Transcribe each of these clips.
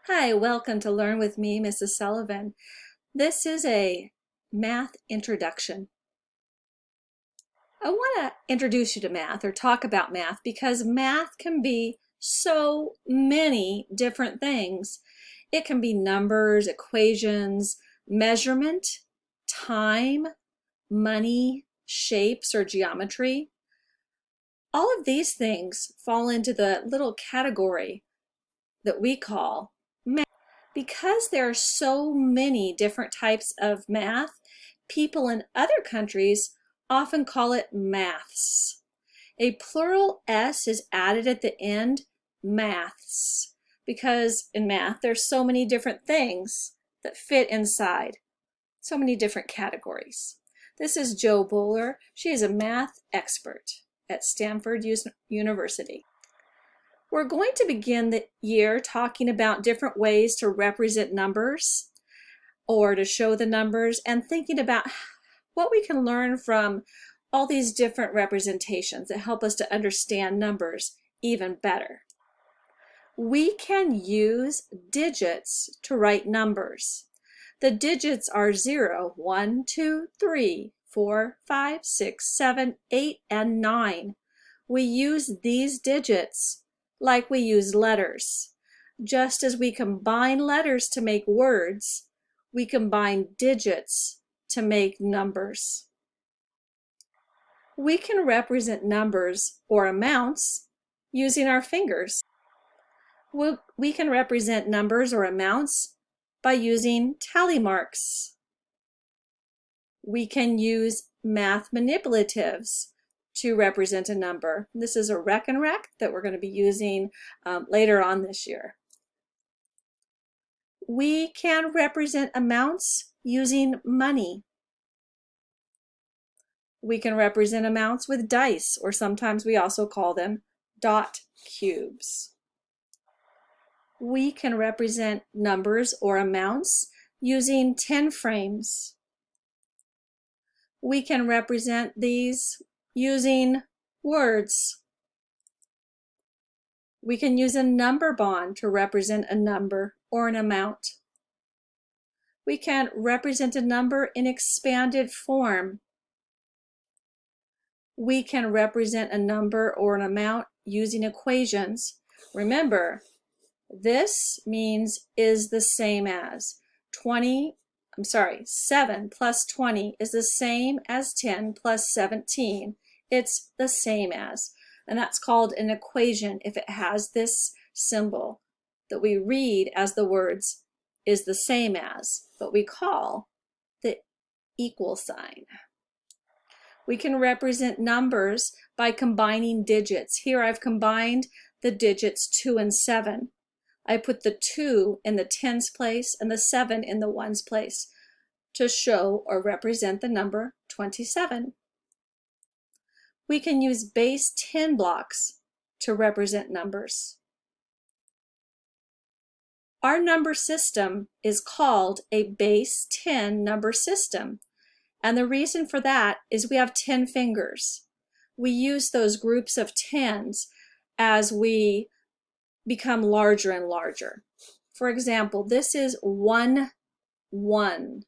Hi, welcome to Learn with me, Mrs. Sullivan. This is a math introduction. I want to introduce you to math or talk about math because math can be so many different things. It can be numbers, equations, measurement, time, money, shapes, or geometry. All of these things fall into the little category that we call math. Because there are so many different types of math, people in other countries often call it maths. A plural S is added at the end, maths, because in math there's so many different things that fit inside, so many different categories. This is Jo Bowler. She is a math expert at Stanford University. We're going to begin the year talking about different ways to represent numbers or to show the numbers and thinking about what we can learn from all these different representations that help us to understand numbers even better. We can use digits to write numbers. The digits are 0, 1, 2, 3, 4, 5, 6, 7, 8, and 9. We use these digits like we use letters. Just as we combine letters to make words, we combine digits to make numbers. We can represent numbers or amounts using our fingers. We can represent numbers or amounts by using tally marks. We can use math manipulatives to represent a number. This is a reckon rec that we're going to be using later on this year. We can represent amounts using money. We can represent amounts with dice, or sometimes we also call them dot cubes. We can represent numbers or amounts using 10 frames. We can represent these using words. We can use a number bond to represent a number or an amount. We can represent a number in expanded form. We can represent a number or an amount using equations. Remember, this means is the same as 7 plus 20 is the same as 10 plus 17. It's the same as, and that's called an equation if it has this symbol that we read as the words is the same as, but we call the equal sign. We can represent numbers by combining digits. Here I've combined the digits 2 and 7. I put the 2 in the tens place and the 7 in the ones place to show or represent the number 27. We can use base 10 blocks to represent numbers. Our number system is called a base 10 number system, and the reason for that is we have 10 fingers. We use those groups of 10s as we become larger and larger. For example, this is 1, 1.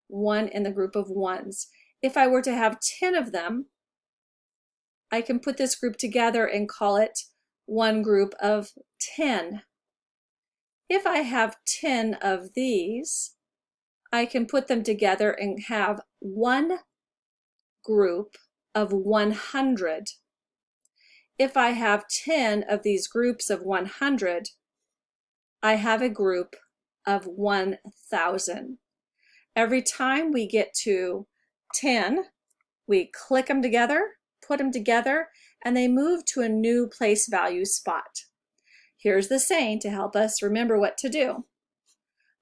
1 in the group of ones. If I were to have 10 of them, I can put this group together and call it one group of 10. If I have 10 of these, I can put them together and have one group of 100. If I have 10 of these groups of 100, I have a group of 1,000. Every time we get to 10, we click them together, put them together, and they move to a new place value spot. Here's the saying to help us remember what to do.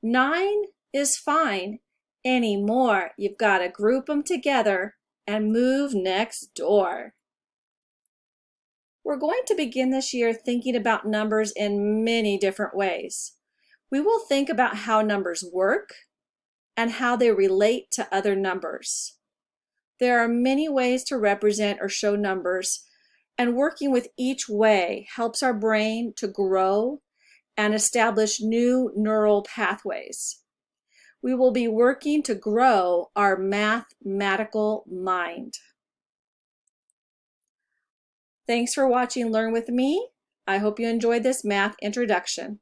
9 is fine. Anymore, you've got to group them together and move next door. We're going to begin this year thinking about numbers in many different ways. We will think about how numbers work and how they relate to other numbers. There are many ways to represent or show numbers, and working with each way helps our brain to grow and establish new neural pathways. We will be working to grow our mathematical mind. Thanks for watching Learn with Me. I hope you enjoyed this math introduction.